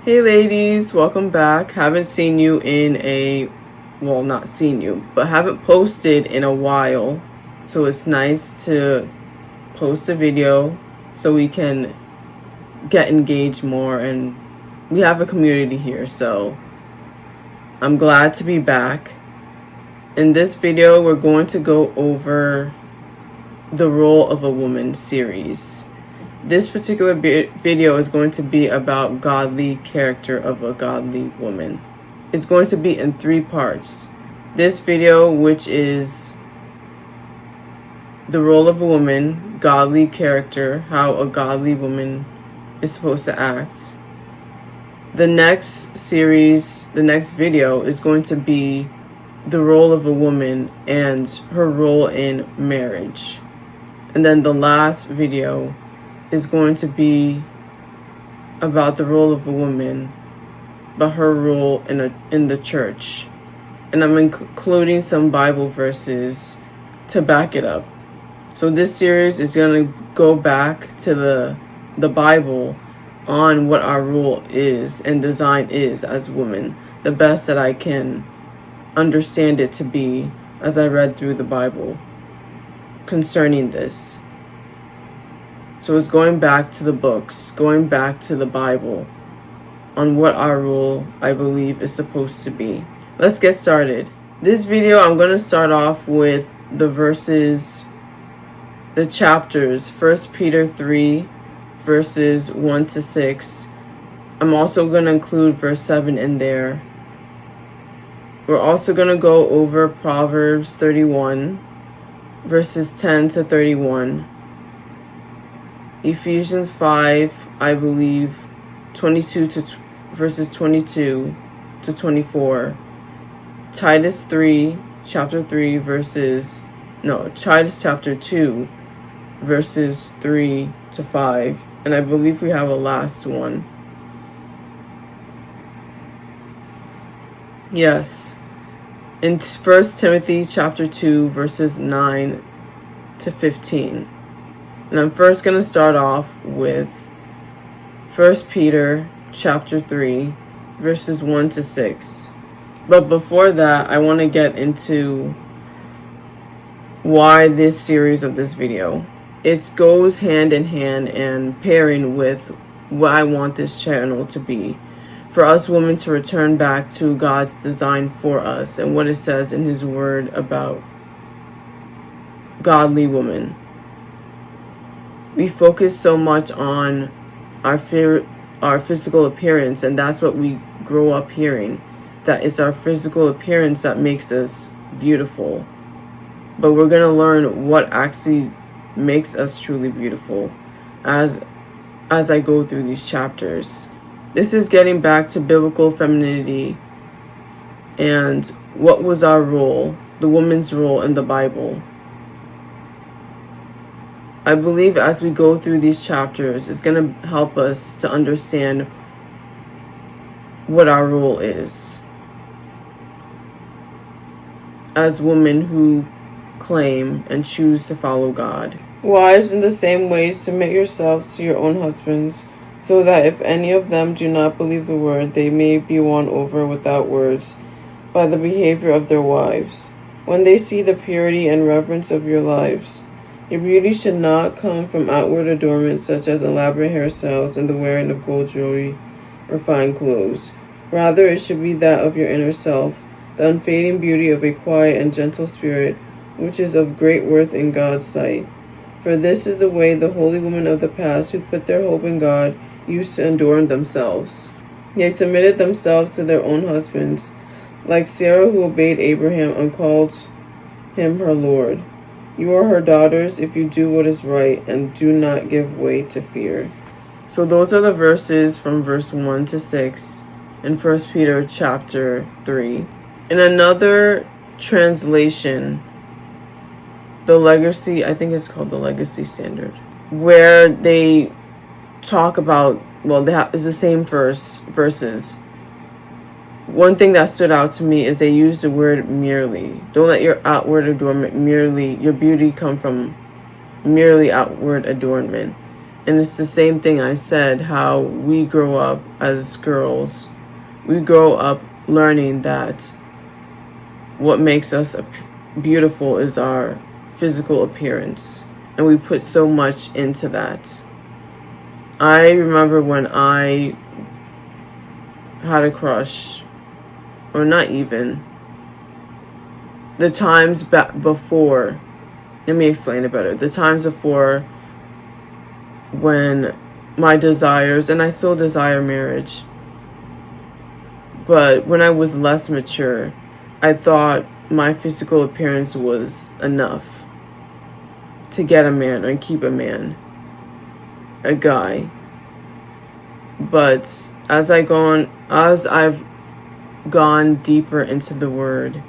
Hey ladies, welcome back. Haven't seen you not seen you, but haven't posted in a while. So it's nice to post a video so we can get engaged more, and we have a community here. So I'm glad to be back. In this video, we're going to go over the Role of a Woman series. This particular video is going to be about godly character of a godly woman. It's going to be in 3 parts. This video, which is the role of a woman, godly character, how a godly woman is supposed to act. The next video is going to be the role of a woman and her role in marriage. And then the last video is going to be about the role of a woman, but her role in the church. And I'm including some Bible verses to back it up. So this series is going to go back to the Bible on what our role is and design is as women, the best that I can understand it to be as I read through the Bible concerning this. So it's going back to the books, going back to the Bible on what our role, I believe, is supposed to be. Let's get started. This video, I'm going to start off with the chapters, 1 Peter 3, verses 1 to 6. I'm also going to include verse 7 in there. We're also going to go over Proverbs 31, verses 10 to 31. Ephesians 5, I believe, verses 22 to 24. Titus chapter 2, verses 3 to 5. And I believe we have a last one. Yes. In 1 Timothy chapter 2, verses 9 to 15. And I'm first going to start off with 1 Peter chapter 3, verses 1 to 6. But before that, I want to get into why this series of this video. It goes hand in hand and pairing with what I want this channel to be. For us women to return back to God's design for us and what it says in His Word about godly women. We focus so much on our physical appearance, and that's what we grow up hearing, that it's our physical appearance that makes us beautiful. But we're going to learn what actually makes us truly beautiful as I go through these chapters. This is getting back to biblical femininity and what was our role, the woman's role in the Bible. I believe as we go through these chapters, it's going to help us to understand what our role is as women who claim and choose to follow God. Wives, in the same way, submit yourselves to your own husbands, so that if any of them do not believe the word, they may be won over without words by the behavior of their wives, when they see the purity and reverence of your lives. Your beauty should not come from outward adornments such as elaborate hairstyles and the wearing of gold jewelry or fine clothes. Rather, it should be that of your inner self, the unfading beauty of a quiet and gentle spirit, which is of great worth in God's sight. For this is the way the holy women of the past, who put their hope in God, used to adorn themselves. They submitted themselves to their own husbands, like Sarah, who obeyed Abraham and called him her Lord. You are her daughters if you do what is right and do not give way to fear. So those are the verses from verse 1 to 6 in 1 Peter chapter 3. In another translation, I think it's called the Legacy Standard, where they talk about, it's the same verses. One thing that stood out to me is they use the word merely. Don't let your outward adornment your beauty come from merely outward adornment. And it's the same thing I said, how we grow up as girls. We grow up learning that what makes us beautiful is our physical appearance. And we put so much into that. I remember when I had a crush, or not even, the times before, let me explain it better. The times before when my desires, and I still desire marriage, but when I was less mature, I thought my physical appearance was enough to get a man and keep a man, a guy. But as I've gone deeper into the Word,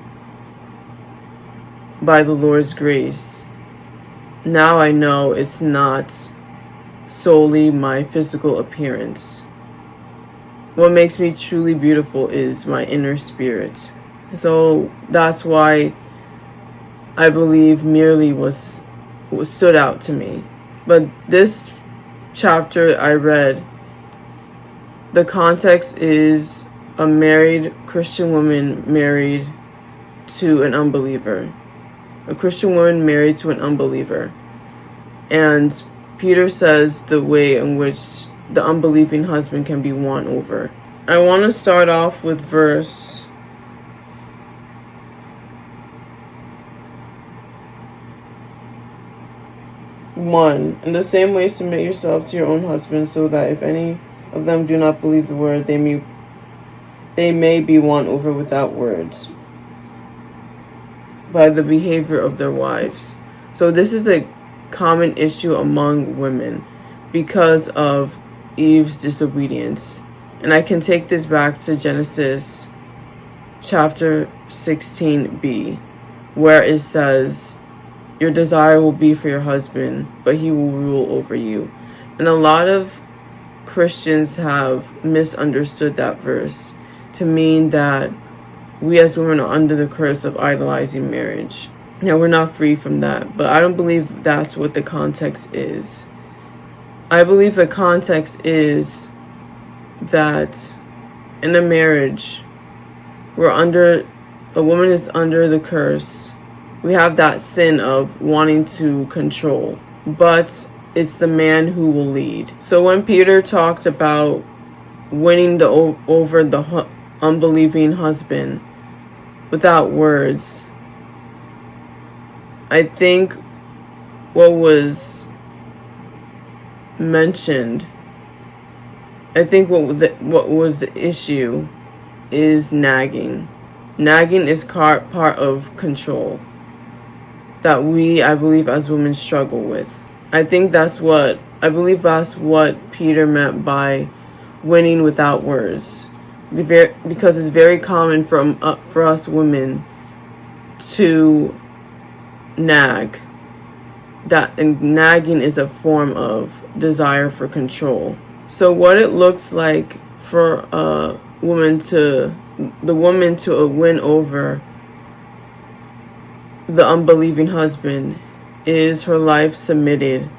by the Lord's grace, now I know it's not solely my physical appearance. What makes me truly beautiful is my inner spirit. So that's why I believe merely was stood out to me. But this chapter I read, the context is a married Christian woman married to an unbeliever. A Christian woman married to an unbeliever. And Peter says the way in which the unbelieving husband can be won over. I want to start off with verse 1. In the same way, submit yourself to your own husband, so that if any of them do not believe the word, they may be won over without words by the behavior of their wives. So this is a common issue among women because of Eve's disobedience. And I can take this back to Genesis chapter 16b, where it says, your desire will be for your husband, but he will rule over you. And a lot of Christians have misunderstood that verse to mean that we as women are under the curse of idolizing marriage. Now, we're not free from that, but I don't believe that's what the context is. I believe the context is that in a marriage, a woman is under the curse. We have that sin of wanting to control, but it's the man who will lead. So when Peter talked about winning over the unbelieving husband without words, I think what was mentioned, what was the issue is nagging. Nagging is part of control that I believe as women struggle with. I believe that's what Peter meant by winning without words. Because it's very common for us women to nag. And nagging is a form of desire for control. So what it looks like for the woman to win over the unbelieving husband is her life submitted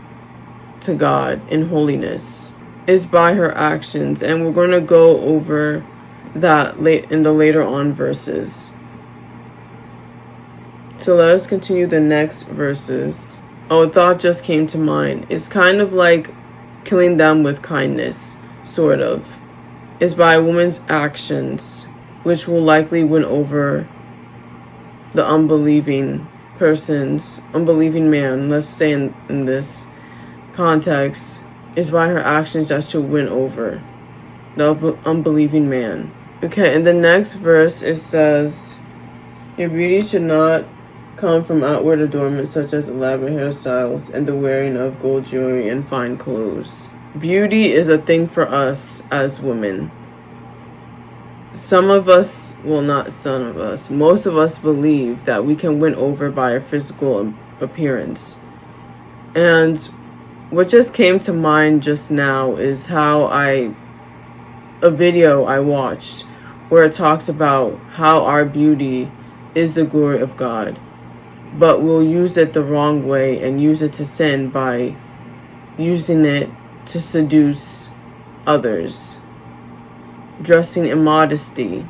to God in holiness, is by her actions. And we're going to go over that in the later on verses. So let us continue the next verses. Oh, a thought just came to mind. It's kind of like killing them with kindness, sort of. It's by a woman's actions, which will likely win over the unbelieving man, let's say in this context, is by her actions that she'll win over the unbelieving man. Okay, in the next verse it says, your beauty should not come from outward adornment such as elaborate hairstyles and the wearing of gold jewelry and fine clothes. Beauty is a thing for us as women. Most of us believe that we can win over by our physical appearance. And what just came to mind just now is a video I watched where it talks about how our beauty is the glory of God, but we'll use it the wrong way and use it to sin by using it to seduce others, dressing immodestly,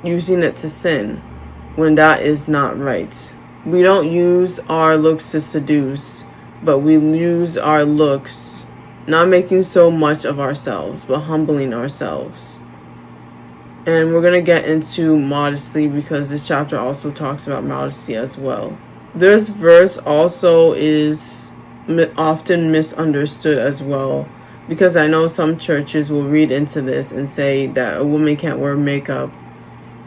using it to sin when that is not right. We don't use our looks to seduce, but we use our looks not making so much of ourselves, but humbling ourselves. And we're going to get into modesty because this chapter also talks about modesty as well. This verse also is often misunderstood as well, because I know some churches will read into this and say that a woman can't wear makeup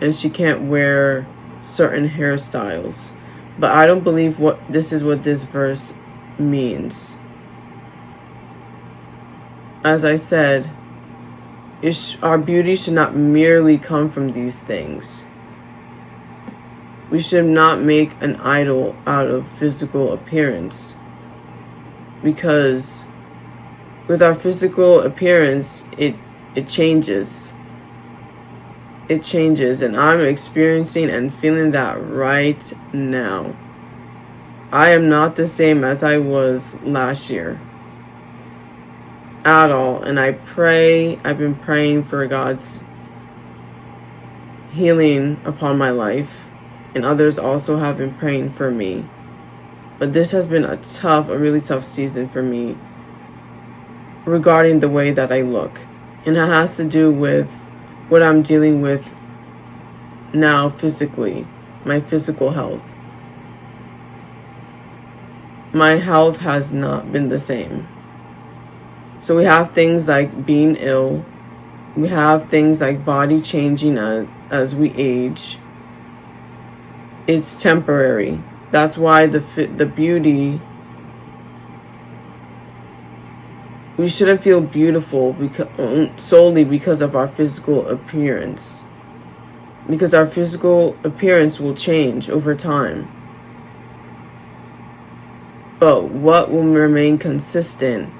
and she can't wear certain hairstyles. But I don't believe this is what this verse means. As I said, our beauty should not merely come from these things. We should not make an idol out of physical appearance, because with our physical appearance, it changes. It changes, and I'm experiencing and feeling that right now. I am not the same as I was last year at all, and I've been praying for God's healing upon my life, and others also have been praying for me. But this has been a really tough season for me regarding the way that I look, and it has to do with what I'm dealing with now physically, my physical health. My health has not been the same. So we have things like being ill. We have things like body changing as we age. It's temporary. That's why the beauty, we shouldn't feel beautiful solely because of our physical appearance. Because our physical appearance will change over time. But what will remain consistent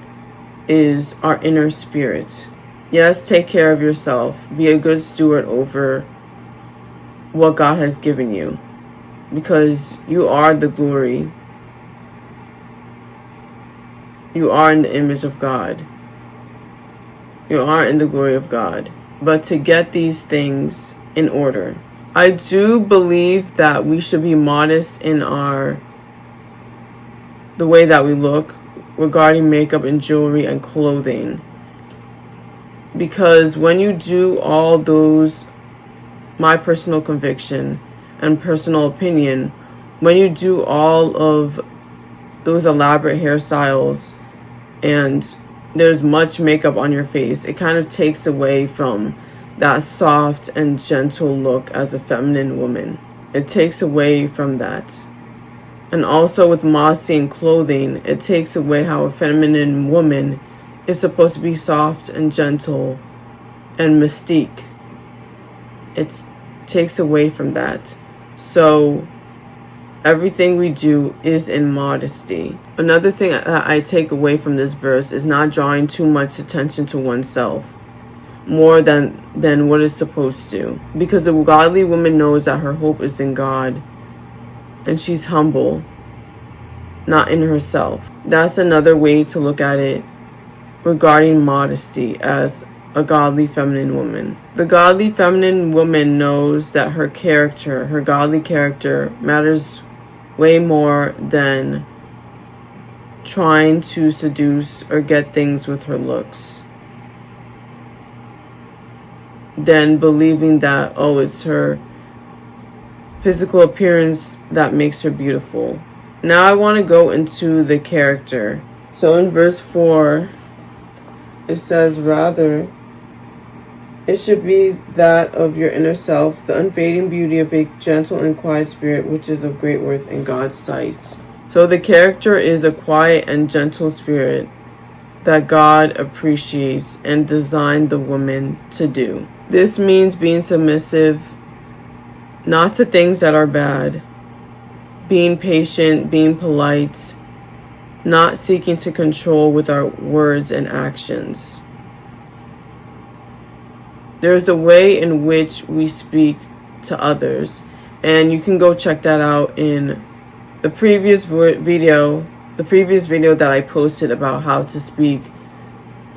is our inner spirit. Yes, take care of yourself. Be a good steward over what God has given you, because you are the glory. You are in the image of God. You are in the glory of God. But to get these things in order, I do believe that we should be modest in the way that we look regarding makeup and jewelry and clothing. Because when you do all those, my personal conviction and personal opinion, when you do all of those elaborate hairstyles and there's much makeup on your face, it kind of takes away from that soft and gentle look as a feminine woman. It takes away from that. And also with modesty in clothing, it takes away how a feminine woman is supposed to be soft and gentle and mystique. It takes away from that. So everything we do is in modesty. Another thing that I take away from this verse is not drawing too much attention to oneself more than what is supposed to. Because a godly woman knows that her hope is in God, and she's humble, not in herself. That's another way to look at it regarding modesty as a godly feminine woman. The godly feminine woman knows that her godly character, matters way more than trying to seduce or get things with her looks, than believing that, it's her physical appearance that makes her beautiful. Now I want to go into the character. So in verse 4, it says, rather, it should be that of your inner self, the unfading beauty of a gentle and quiet spirit, which is of great worth in God's sight. So the character is a quiet and gentle spirit that God appreciates and designed the woman to do. This means being submissive, not to things that are bad, being patient, being polite, not seeking to control with our words and actions. There's a way in which we speak to others, and you can go check that out in the previous video the previous video that I posted about how to speak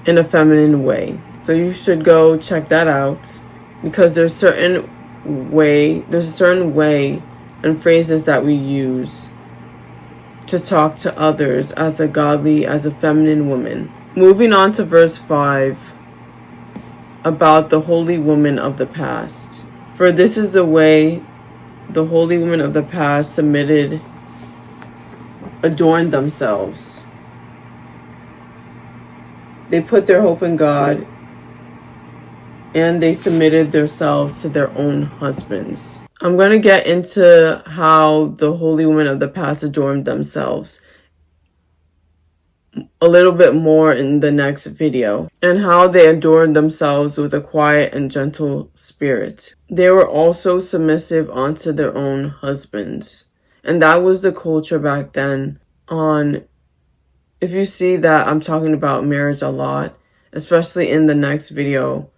in a feminine way. So you should go check that out, because there's a certain way and phrases that we use to talk to others as a feminine woman. Moving on to verse 5 about the holy woman of the past. For this is the way the holy women of the past submitted, adorned themselves. They put their hope in God, and they submitted themselves to their own husbands. I'm going to get into how the holy women of the past adorned themselves a little bit more in the next video, and how they adorned themselves with a quiet and gentle spirit. They were also submissive unto their own husbands, and that was the culture back then. If you see that I'm talking about marriage a lot, especially in the next video,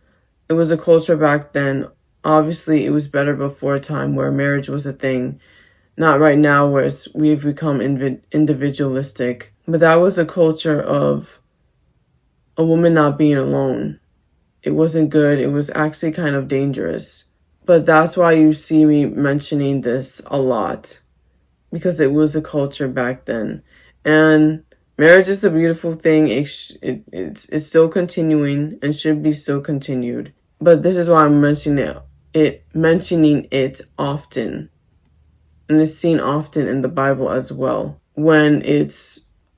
it was a culture back then. Obviously, it was better before a time where marriage was a thing, not right now where we've become individualistic. But that was a culture of a woman not being alone. It wasn't good. It was actually kind of dangerous. But that's why you see me mentioning this a lot, because it was a culture back then. And marriage is a beautiful thing. It's still continuing and should be still continued. But this is why I'm mentioning it often. And it's seen often in the Bible as well, when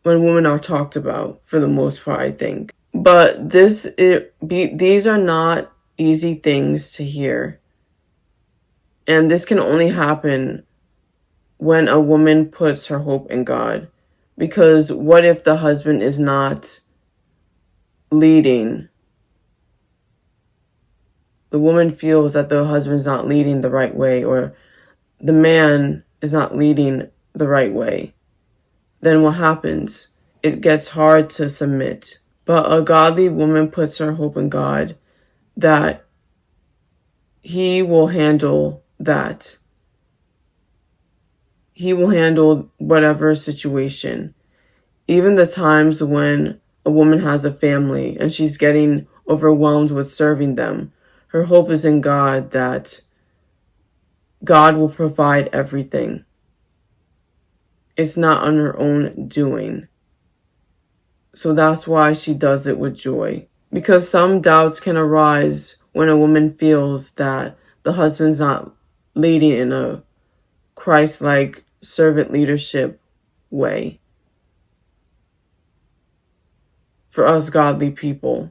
women are talked about, for the most part, I think. But these are not easy things to hear. And this can only happen when a woman puts her hope in God. Because what if the husband is not leading? The woman feels that the husband's not leading the right way, or the man is not leading the right way. Then what happens? It gets hard to submit. But a godly woman puts her hope in God that He will handle that. He will handle whatever situation. Even the times when a woman has a family and she's getting overwhelmed with serving them, her hope is in God that God will provide everything. It's not on her own doing. So that's why she does it with joy. Because some doubts can arise when a woman feels that the husband's not leading in a Christ-like servant leadership way. For us godly people.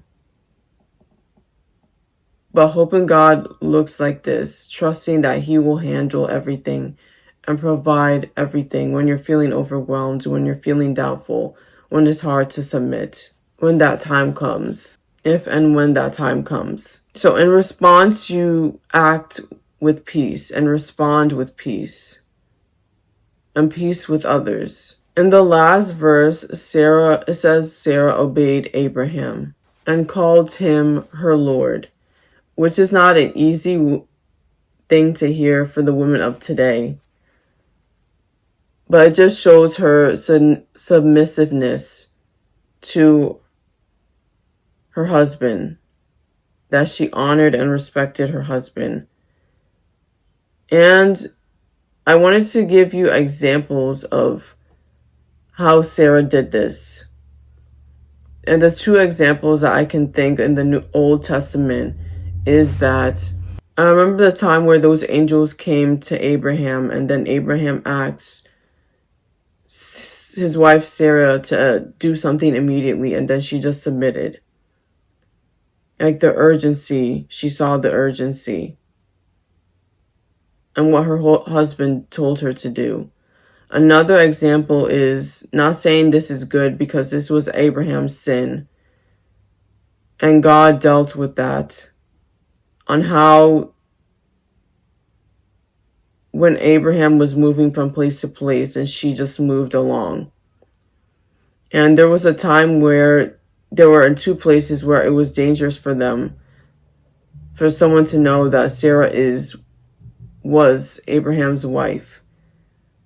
But hope in God looks like this, trusting that He will handle everything and provide everything when you're feeling overwhelmed, when you're feeling doubtful, when it's hard to submit, when that time comes, if and when that time comes. So in response, you act with peace and respond with peace and peace with others. In the last verse, it says Sarah obeyed Abraham and called him her Lord, which is not an easy thing to hear for the women of today. But it just shows her submissiveness to her husband, that she honored and respected her husband. And I wanted to give you examples of how Sarah did this. And the two examples that I can think in the Old Testament is that I remember the time where those angels came to Abraham, and then Abraham asked his wife Sarah to do something immediately, and then she just submitted. Like the urgency, she saw the urgency and what her husband told her to do. Another example is, not saying this is good, because this was Abraham's sin, and God dealt with that, on how when Abraham was moving from place to place and she just moved along. And there was a time where they were in two places where it was dangerous for them, for someone to know that Sarah was Abraham's wife.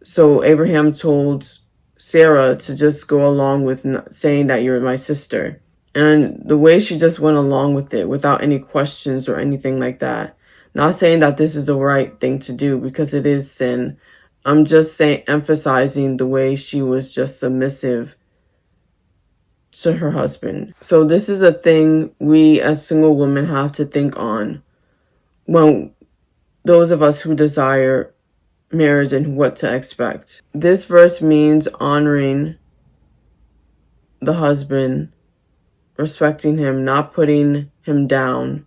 So Abraham told Sarah to just go along with saying that you're my sister. And the way she just went along with it without any questions or anything like that. Not saying that this is the right thing to do because it is sin. I'm just emphasizing the way she was just submissive to her husband. So this is a thing we as single women have to think on when those of us who desire marriage and what to expect. This verse means honoring the husband, respecting him, not putting him down,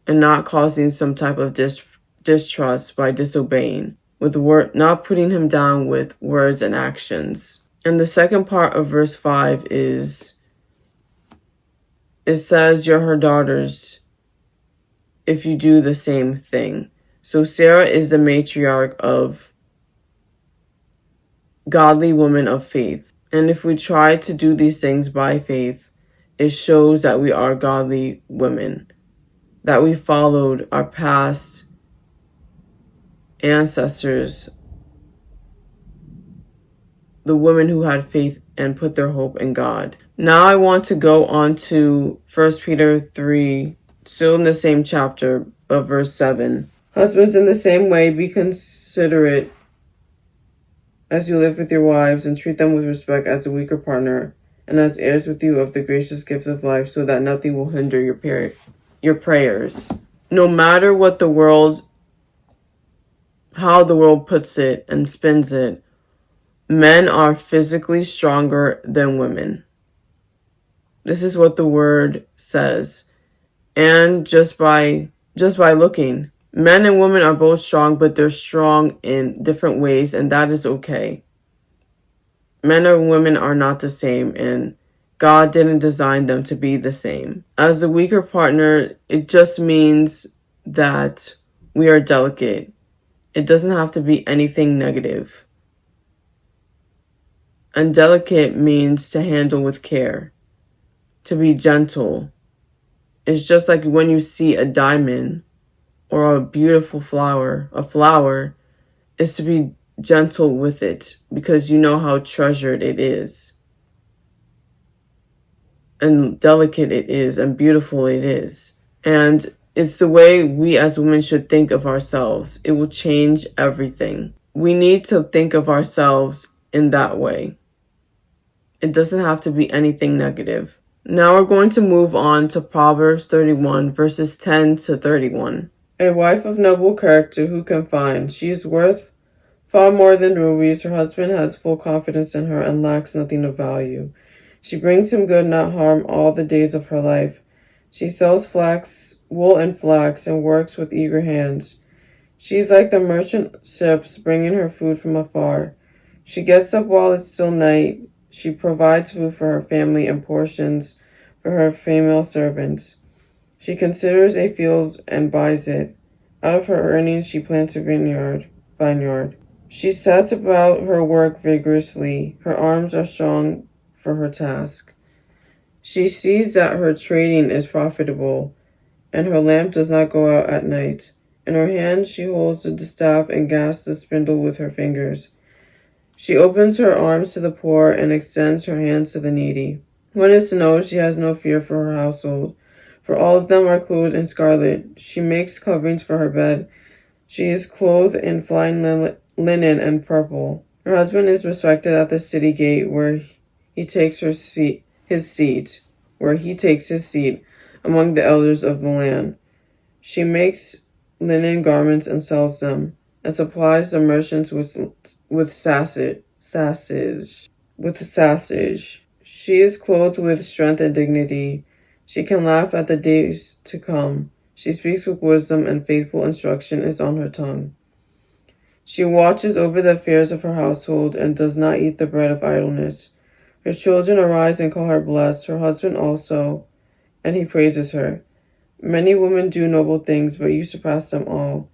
and not causing some type of distrust by disobeying, not putting him down with words and actions. And the second part of verse 5 is, it says, you're her daughters if you do the same thing. So Sarah is the matriarch of godly women of faith. And if we try to do these things by faith, it shows that we are godly women, that we followed our past ancestors, the women who had faith and put their hope in God. Now I want to go on to 1 Peter 3, still in the same chapter, of verse 7. Husbands, in the same way, be considerate as you live with your wives, and treat them with respect as a weaker partner, and as heirs with you of the gracious gift of life, so that nothing will hinder your prayers. No matter what how the world puts it and spins it, men are physically stronger than women. This is what the word says. And just by looking, men and women are both strong, but they're strong in different ways, and that is okay. Men and women are not the same, and God didn't design them to be the same. As a weaker partner, it just means that we are delicate. It doesn't have to be anything negative. And delicate means to handle with care, to be gentle. It's just like when you see a diamond or a beautiful flower. A flower is to be gentle with it because you know how treasured it is, and delicate it is, and beautiful it is. And it's the way we as women should think of ourselves. It will change everything. We need to think of ourselves in that way. It doesn't have to be anything negative. Now we're going to move on to Proverbs 31, verses 10 to 31. A wife of noble character who can find? She is worth far more than rubies. Her husband has full confidence in her and lacks nothing of value. She brings him good, not harm, all the days of her life. She sells wool and flax, and works with eager hands. She is like the merchant ships bringing her food from afar. She gets up while it's still night. She provides food for her family and portions for her female servants. She considers a field and buys it. Out of her earnings she plants a vineyard. She sets about her work vigorously. Her arms are strong for her task. She sees that her trading is profitable, and her lamp does not go out at night. In her hand she holds the distaff and gasps the spindle with her fingers. She opens her arms to the poor and extends her hands to the needy. When it snows, she has no fear for her household, for all of them are clothed in scarlet. She makes coverings for her bed. She is clothed in fine linen and purple. Her husband is respected at the city gate, where he takes his seat among the elders of the land. She makes linen garments and sells them, and supplies the merchants with sashes. She is clothed with strength and dignity. She can laugh at the days to come. She speaks with wisdom, and faithful instruction is on her tongue. She watches over the affairs of her household and does not eat the bread of idleness. Her children arise and call her blessed, her husband also, and he praises her. Many women do noble things, but you surpass them all.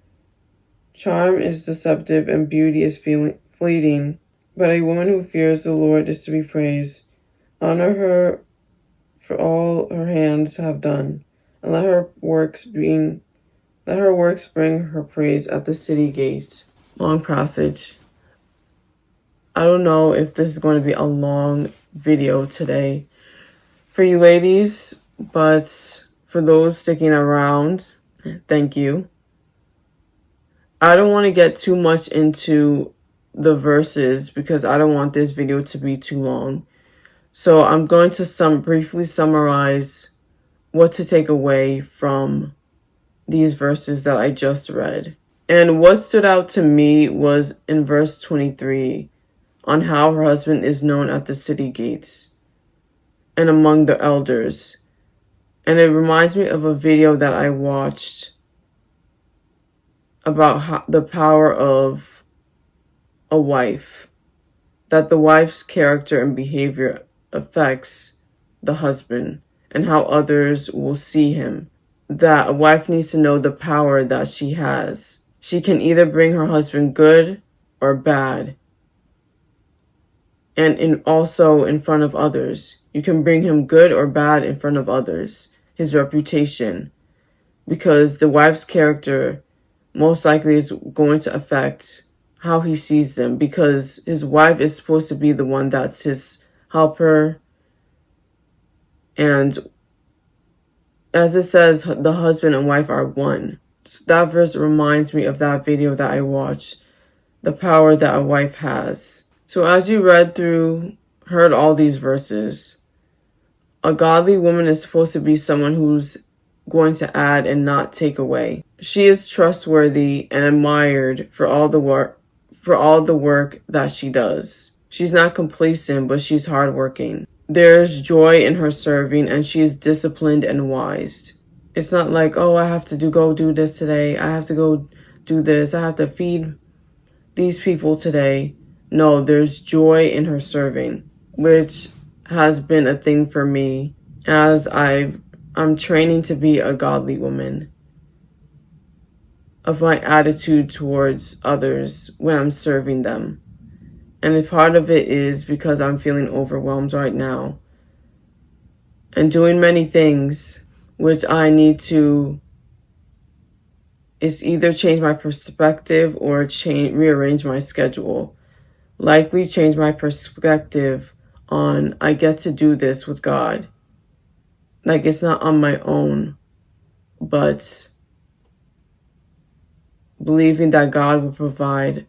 Charm is deceptive and beauty is fleeting, but a woman who fears the Lord is to be praised. Honor her for all her hands have done, and let her works bring her praise at the city gate. Long passage. I don't know if this is going to be a long video today for you ladies, but for those sticking around, thank you. I don't want to get too much into the verses because I don't want this video to be too long. So I'm going to briefly summarize what to take away from these verses that I just read. And what stood out to me was in verse 23 on how her husband is known at the city gates and among the elders. And it reminds me of a video that I watched about the power of a wife, that the wife's character and behavior affects the husband and how others will see him. That a wife needs to know the power that she has. She can either bring her husband good or bad. And also in front of others. You can bring him good or bad in front of others. His reputation. Because the wife's character most likely is going to affect how he sees them. Because his wife is supposed to be the one that's his helper. And as it says, the husband and wife are one. So that verse reminds me of that video that I watched. The power that a wife has. So as you heard all these verses, a godly woman is supposed to be someone who's going to add and not take away. She is trustworthy and admired for all the work that she does. She's not complacent, but she's hardworking. There's joy in her serving, and she is disciplined and wise. It's not like, oh, I have to go do this today. I have to go do this. I have to feed these people today. No, there's joy in her serving, which has been a thing for me as I'm training to be a godly woman, of my attitude towards others when I'm serving them. And a part of it is because I'm feeling overwhelmed right now and doing many things, which I need to is either change my perspective or rearrange my schedule. Likely change my perspective on I get to do this with God. Like it's not on my own, but believing that God will provide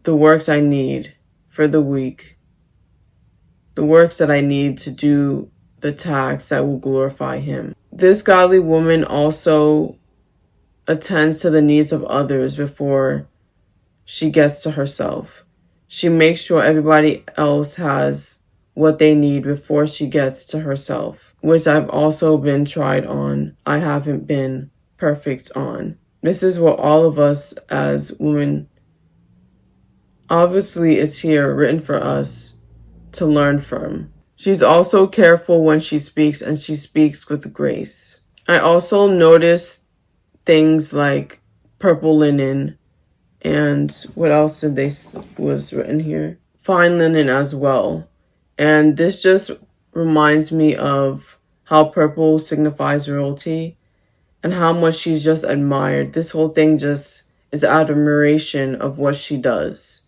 the works I need for the week, the works that I need to do the tasks that will glorify Him. This godly woman also attends to the needs of others before she gets to herself. She makes sure everybody else has what they need before she gets to herself, which I've also been tried on. I haven't been perfect on. This is what all of us as women, obviously it's here written for us to learn from. She's also careful when she speaks, and she speaks with grace. I also noticed things like purple linen, and what else was written here? Fine linen as well. And this just reminds me of how purple signifies royalty and how much she's just admired. This whole thing just is admiration of what she does.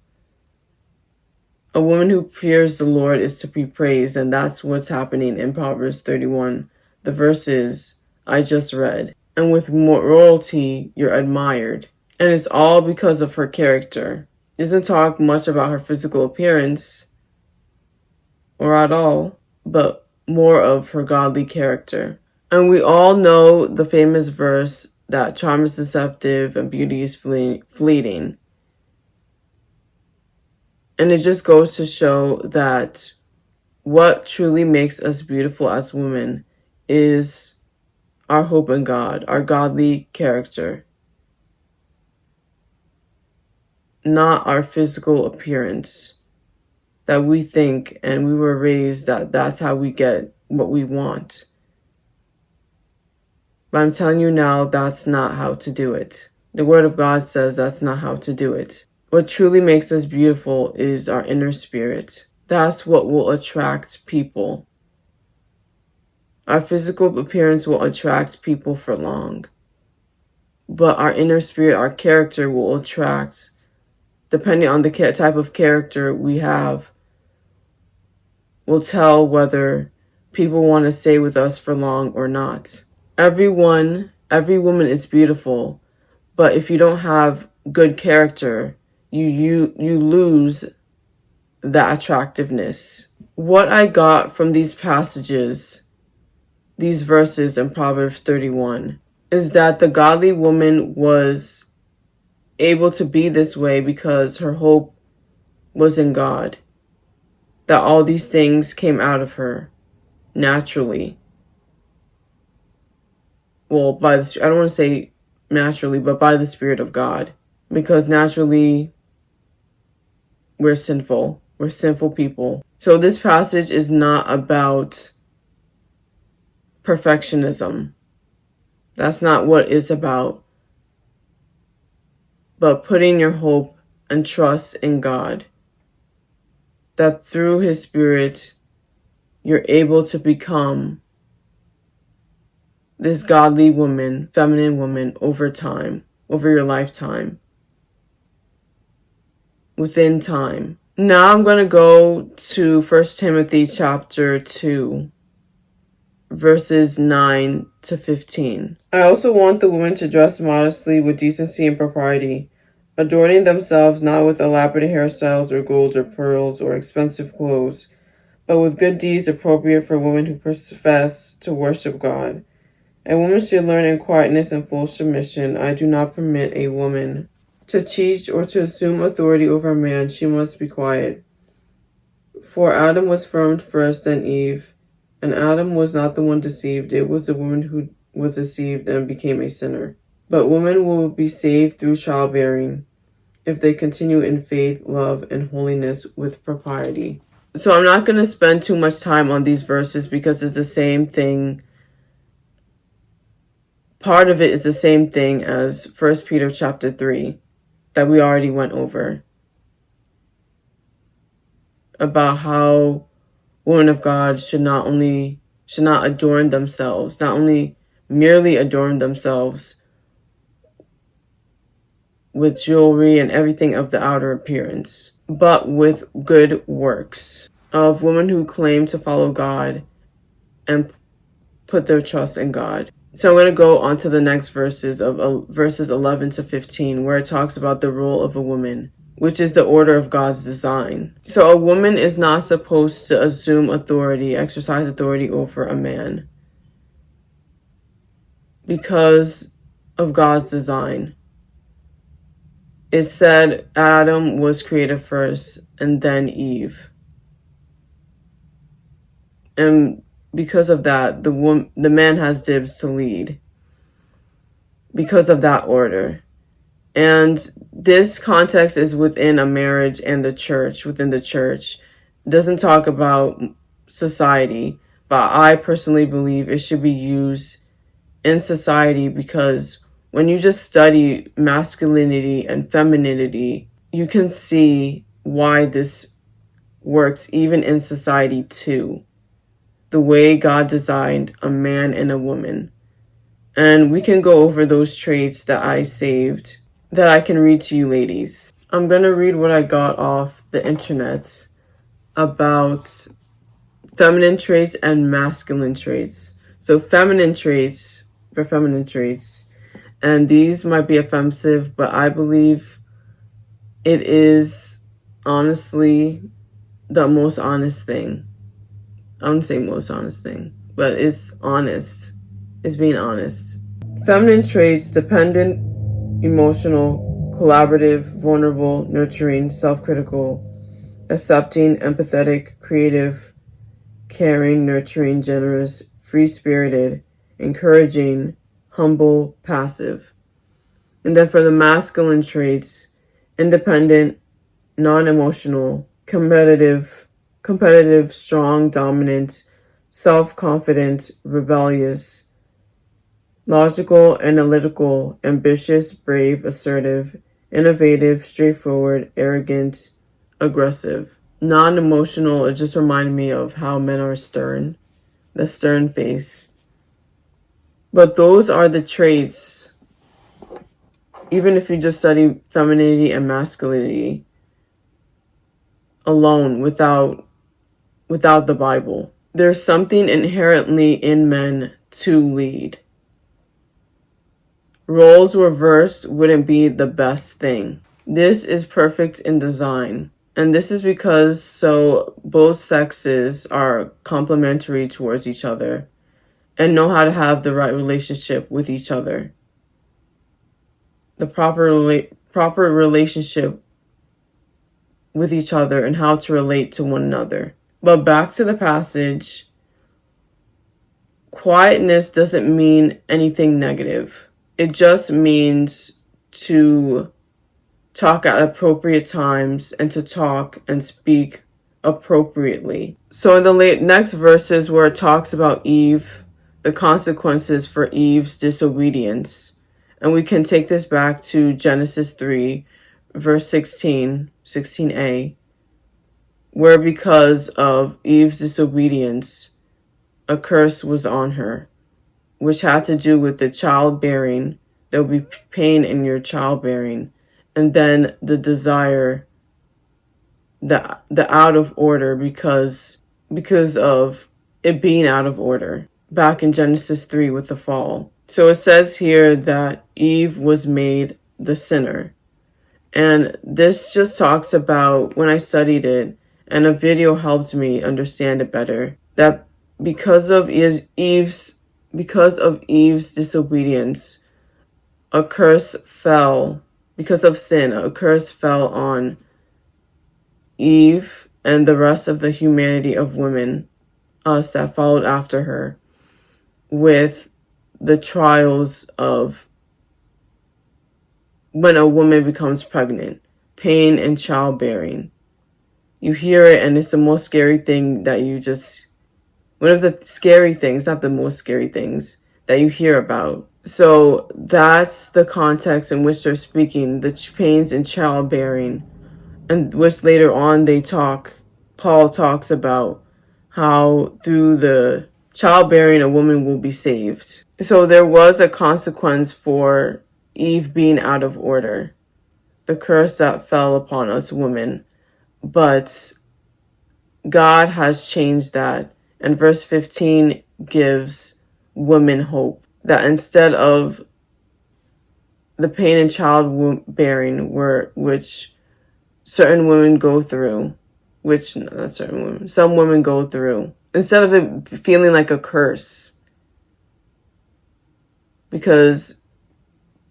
A woman who fears the Lord is to be praised, and that's what's happening in Proverbs 31, the verses I just read. And with more royalty, you're admired. And it's all because of her character. It doesn't talk much about her physical appearance, or at all, but more of her godly character. And we all know the famous verse that charm is deceptive and beauty is fleeting. And it just goes to show that what truly makes us beautiful as women is our hope in God, our godly character, not our physical appearance that we think and we were raised that that's how we get what we want. But I'm telling you now, that's not how to do it. The Word of God says that's not how to do it. What truly makes us beautiful is our inner spirit. That's what will attract people. Our physical appearance will attract people for long. But our inner spirit, our character will attract depending on the type of character we have, will tell whether people want to stay with us for long or not. Every woman is beautiful, but if you don't have good character, you lose that attractiveness. What I got from these passages, these verses in Proverbs 31, is that the godly woman was able to be this way because her hope was in God. That all these things came out of her naturally. Well, I don't want to say naturally, but by the Spirit of God. Because naturally, we're sinful. We're sinful people. So this passage is not about perfectionism. That's not what it's about. But putting your hope and trust in God. That through His Spirit, you're able to become this godly woman, feminine woman over time, over your lifetime, within time. Now I'm going to go to 1 Timothy chapter 2, verses 9 to 15. I also want the women to dress modestly with decency and propriety, adorning themselves not with elaborate hairstyles or gold or pearls or expensive clothes, but with good deeds appropriate for women who profess to worship God. A woman should learn in quietness and full submission. I do not permit a woman to teach or to assume authority over a man. She must be quiet. For Adam was formed first, then Eve. And Adam was not the one deceived. It was the woman who was deceived and became a sinner. But women will be saved through childbearing if they continue in faith, love, and holiness with propriety. So I'm not going to spend too much time on these verses because it's the same thing. Part of it is the same thing as 1 Peter chapter 3 that we already went over. About how women of God should not adorn themselves, not only merely adorn themselves with jewelry and everything of the outer appearance, but with good works, of women who claim to follow God and put their trust in God. So I'm going to go on to the next verses of verses 11 to 15, where it talks about the role of a woman, which is the order of God's design. So a woman is not supposed to assume authority, exercise authority over a man because of God's design. It said Adam was created first and then Eve. And because of that, the man has dibs to lead because of that order. And this context is within a marriage and the church, within the church. It doesn't talk about society, but I personally believe it should be used in society because when you just study masculinity and femininity, you can see why this works even in society too. The way God designed a man and a woman. And we can go over those traits that I saved that I can read to you ladies. I'm going to read what I got off the internet about feminine traits and masculine traits. So feminine traits, and these might be offensive, but I believe it is honestly the most honest thing. I wouldn't say most honest thing, but it's honest. It's being honest. Feminine traits: dependent, emotional, collaborative, vulnerable, nurturing, self-critical, accepting, empathetic, creative, caring, nurturing, generous, free-spirited, encouraging, humble, passive. And then for the masculine traits: independent, non-emotional, competitive, strong, dominant, self-confident, rebellious, logical, analytical, ambitious, brave, assertive, innovative, straightforward, arrogant, aggressive. Non-emotional, it just reminded me of how men are stern, the stern face. But those are the traits even if you just study femininity and masculinity alone without the Bible. There's something inherently in men to lead. Roles reversed wouldn't be the best thing. This is perfect in design. And this is because both sexes are complementary towards each other and know how to have the right relationship with each other. The proper relationship with each other and how to relate to one another. But back to the passage. Quietness doesn't mean anything negative. It just means to talk at appropriate times and to talk and speak appropriately. So in the next verses where it talks about Eve, the consequences for Eve's disobedience, and we can take this back to Genesis 3, verse 16a, where because of Eve's disobedience, a curse was on her, which had to do with the childbearing. There will be pain in your childbearing. And then the desire, the out of order because of it being out of order. Back in Genesis 3 with the fall. So it says here that Eve was made the sinner. And this just talks about, when I studied it, and a video helped me understand it better, that because of Eve's disobedience, a curse fell. Because of sin, a curse fell on Eve and the rest of the humanity of women, us that followed after her, with the trials of when a woman becomes pregnant, pain and childbearing. You hear it and it's the most scary thing one of the scary things, not the most scary things, that you hear about. So that's the context in which they're speaking, the pains in childbearing, and which later on Paul talks about how through the childbearing a woman will be saved. So there was a consequence for Eve being out of order, the curse that fell upon us women, but God has changed that. And verse 15 gives women hope. That instead of the pain in childbearing which certain women go through, some women go through, instead of it feeling like a curse. Because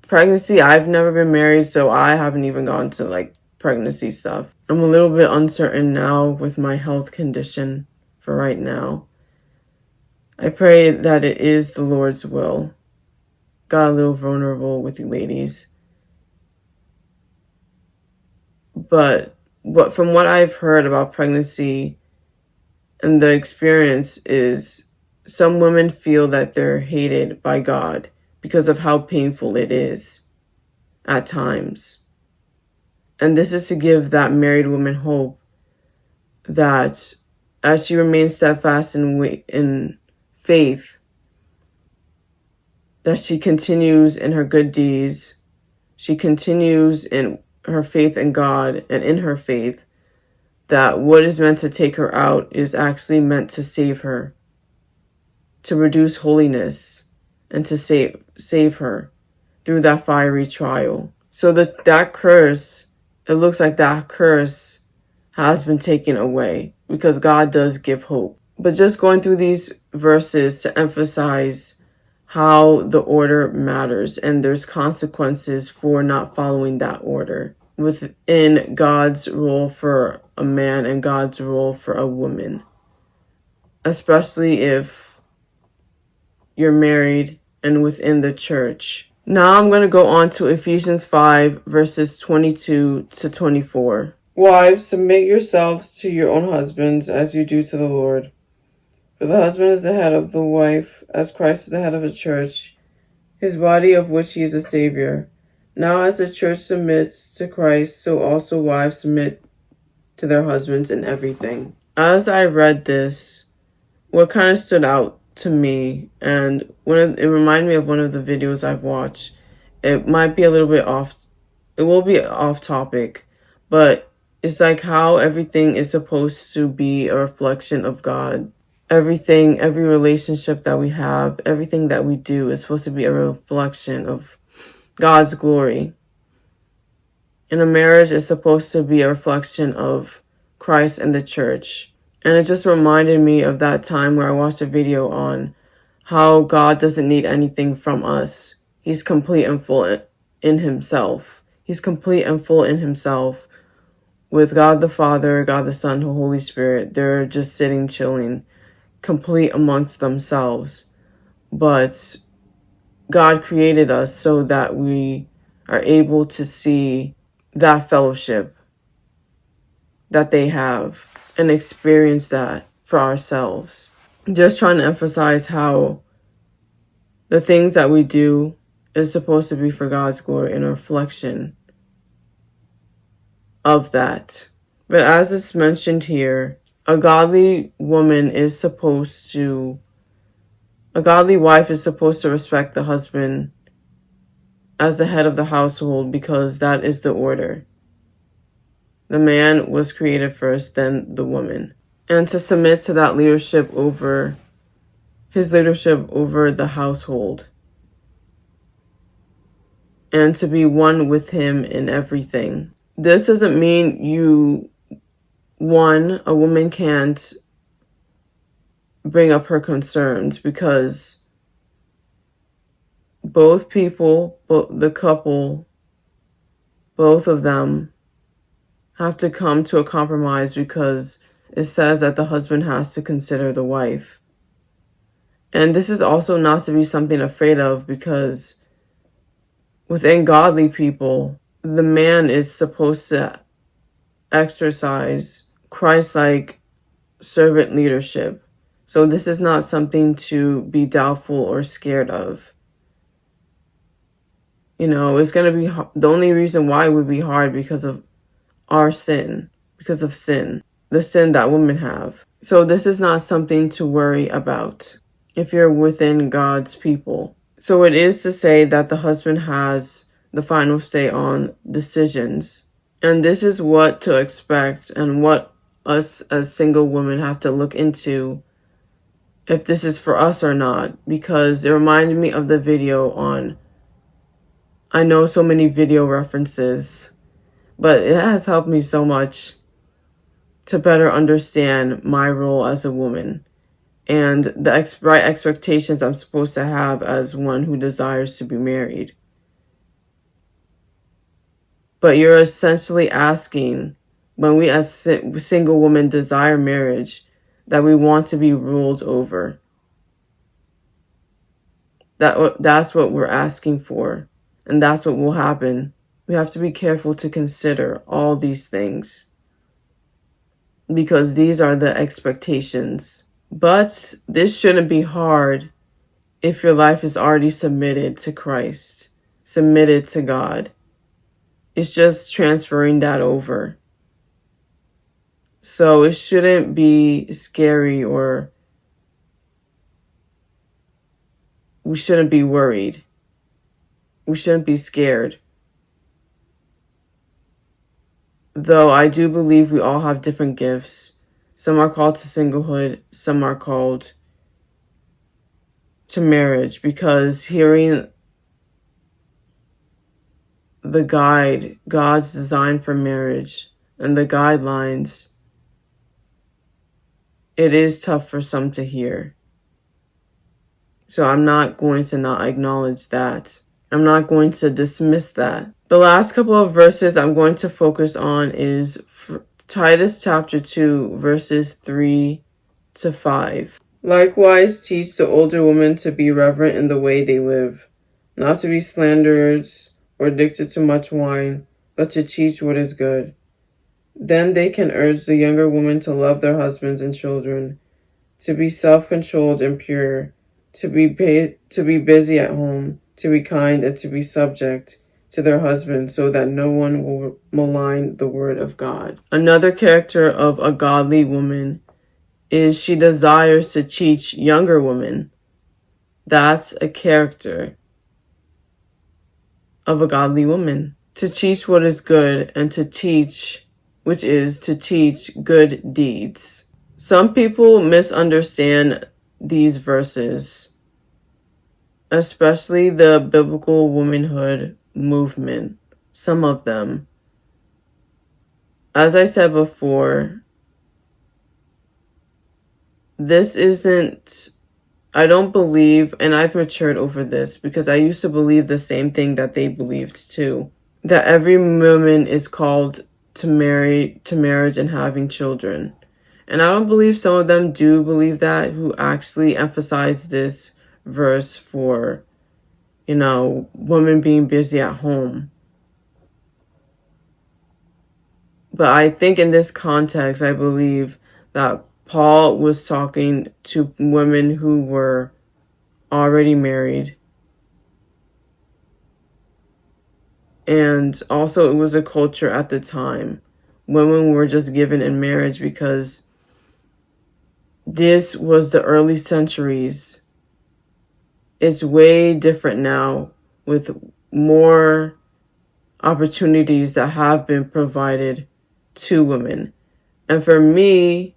pregnancy, I've never been married, so I haven't even gone to pregnancy stuff. I'm a little bit uncertain now with my health condition for right now. I pray that it is the Lord's will. Got a little vulnerable with you ladies. But from what I've heard about pregnancy and the experience is some women feel that they're hated by God because of how painful it is at times. And this is to give that married woman hope that as she remains steadfast in faith, that she continues in her good deeds, she continues in her faith in God and in her faith, that what is meant to take her out is actually meant to save her, to produce holiness, and to save her through that fiery trial. So that curse, it looks like that curse has been taken away because God does give hope. But just going through these verses to emphasize how the order matters and there's consequences for not following that order within God's role for a man and God's role for a woman, especially if you're married and within the church. Now I'm going to go on to Ephesians 5 verses 22 to 24. Wives, submit yourselves to your own husbands as you do to the Lord. For the husband is the head of the wife, as Christ is the head of the church, his body, of which he is the Savior. Now as the church submits to Christ, so also wives submit to their husbands in everything. As I read this, what kind of stood out to me, and it reminded me of one of the videos I've watched, It might be a little bit off. It will be off topic, but it's like how everything is supposed to be a reflection of God. Everything, every relationship that we have, everything that we do is supposed to be a reflection of God's glory. And a marriage is supposed to be a reflection of Christ and the church. And it just reminded me of that time where I watched a video on how God doesn't need anything from us. He's complete and full in himself. He's complete and full in himself. With God the Father, God the Son, the Holy Spirit, they're just sitting, chilling, complete amongst themselves. But God created us so that we are able to see that fellowship that they have and experience that for ourselves. Just trying to emphasize how the things that we do is supposed to be for God's glory and a reflection of that. But as it's mentioned here, a godly wife is supposed to respect the husband as the head of the household, because that is the order. The man was created first, then the woman. And to submit to that leadership over the household. And to be one with him in everything. This doesn't mean a woman can't bring up her concerns, because both the couple, both of them have to come to a compromise, because it says that the husband has to consider the wife. And this is also not to be something afraid of, because within godly people, the man is supposed to exercise Christ-like servant leadership. So this is not something to be doubtful or scared of. It's going to be the only reason why it would be hard because of our sin, because of sin, the sin that women have. So this is not something to worry about if you're within God's people. So it is to say that the husband has the final say on decisions. And this is what to expect and what us as single women have to look into, if this is for us or not, because it reminded me of the video on, I know so many video references, but it has helped me so much to better understand my role as a woman and the right expectations I'm supposed to have as one who desires to be married. But you're essentially asking, when we as single women desire marriage, that we want to be ruled over. That's what we're asking for, and that's what will happen. We have to be careful to consider all these things, because these are the expectations. But this shouldn't be hard if your life is already submitted to Christ, submitted to God. It's just transferring that over. So it shouldn't be scary, or we shouldn't be worried. We shouldn't be scared. Though I do believe we all have different gifts. Some are called to singlehood, some are called to marriage, because hearing the God's design for marriage, and the guidelines, it is tough for some to hear. So I'm not going to not acknowledge that. I'm not going to dismiss that. The last couple of verses I'm going to focus on is Titus chapter 2, verses 3 to 5. Likewise, teach the older women to be reverent in the way they live, not to be slanderers or addicted to much wine, but to teach what is good. Then they can urge the younger women to love their husbands and children, to be self-controlled and pure, to be busy at home, to be kind, and to be subject to their husbands, so that no one will malign the word of God. Another character of a godly woman is she desires to teach younger women. That's a character. of a godly woman. To teach what is good and to teach, which is to teach good deeds. Some people misunderstand these verses, especially the biblical womanhood movement. Some of them. As I said before, this isn't, I don't believe, and I've matured over this because I used to believe the same thing that they believed too, that every woman is called to marriage and having children. And I don't believe some of them do believe that, who actually emphasize this verse for, women being busy at home. But I think in this context, I believe that Paul was talking to women who were already married. And also it was a culture at the time. Women were just given in marriage because this was the early centuries. It's way different now with more opportunities that have been provided to women. And for me,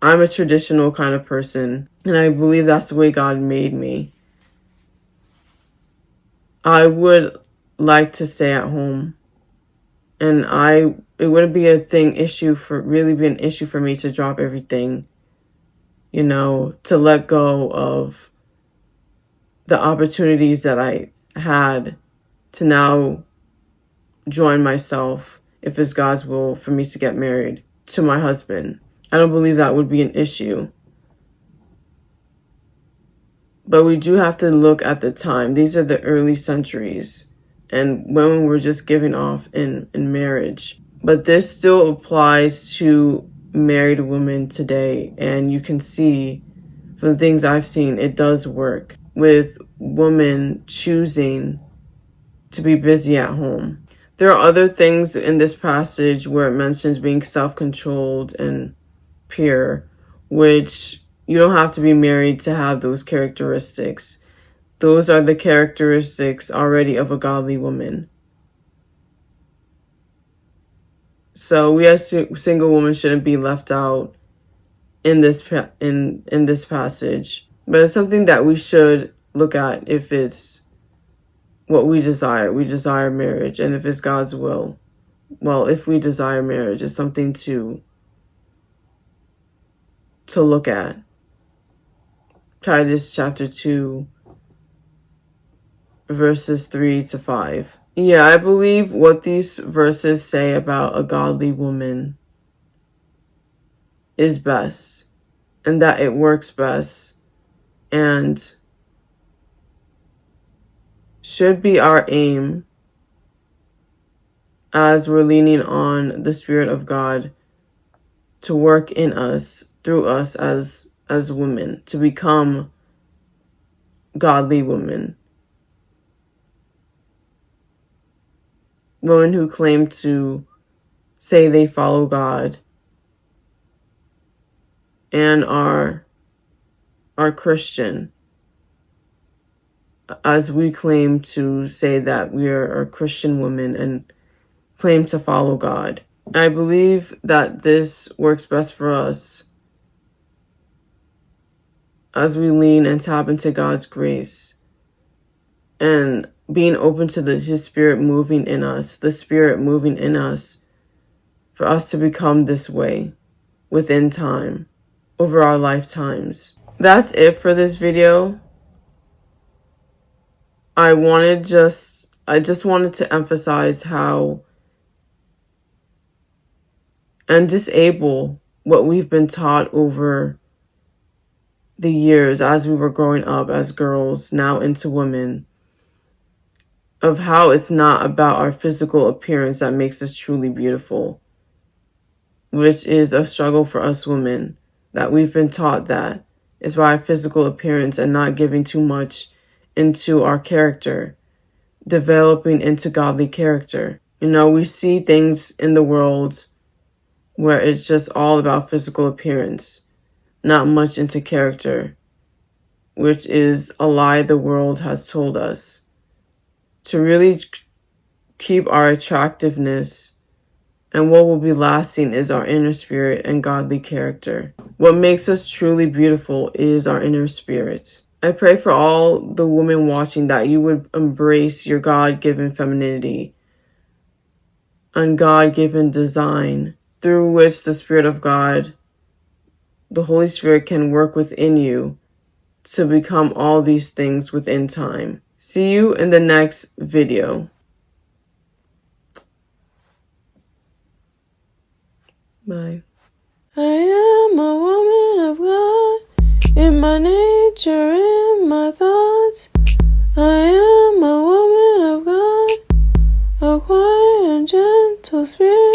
I'm a traditional kind of person, and I believe that's the way God made me. I would like to stay at home, and it wouldn't be an issue for me to drop everything, to let go of the opportunities that I had to now join myself, if it's God's will for me to get married to my husband. I don't believe that would be an issue. But we do have to look at the time. These are the early centuries, and women were just giving off in marriage. But this still applies to married women today, and you can see from the things I've seen, it does work with women choosing to be busy at home. There are other things in this passage where it mentions being self-controlled and pure, which you don't have to be married to have those characteristics. Those are the characteristics already of a godly woman. So we as single women shouldn't be left out in this passage. But it's something that we should look at if it's what we desire. We desire marriage, and if it's God's will. Well, if we desire marriage, it's something to look at. Titus chapter 2, verses 3-5. Yeah, I believe what these verses say about a godly woman is best, and that it works best, and should be our aim as we're leaning on the Spirit of God to work in us, through us as women, to become godly women. Women who claim to say they follow God and are Christian, as we claim to say that we are a Christian woman and claim to follow God. I believe that this works best for us as we lean and tap into God's grace and being open to His Spirit moving in us, the Spirit moving in us for us to become this way within time, over our lifetimes. That's it for this video. I just wanted to emphasize how and disable what we've been taught over the years as we were growing up as girls, now into women, of how it's not about our physical appearance that makes us truly beautiful, which is a struggle for us women, that we've been taught that it's by our physical appearance and not giving too much into our character, developing into godly character. We see things in the world where it's just all about physical appearance, not much into character, which is a lie the world has told us. To really keep our attractiveness, and what will be lasting is our inner spirit and godly character. What makes us truly beautiful is our inner spirit. I pray for all the women watching that you would embrace your God-given femininity and God-given design through which the Spirit of God, the Holy Spirit, can work within you to become all these things within time. See you in the next video. Bye. I am a woman of God, in my nature, in my thoughts. I am a woman of God, a quiet and gentle spirit.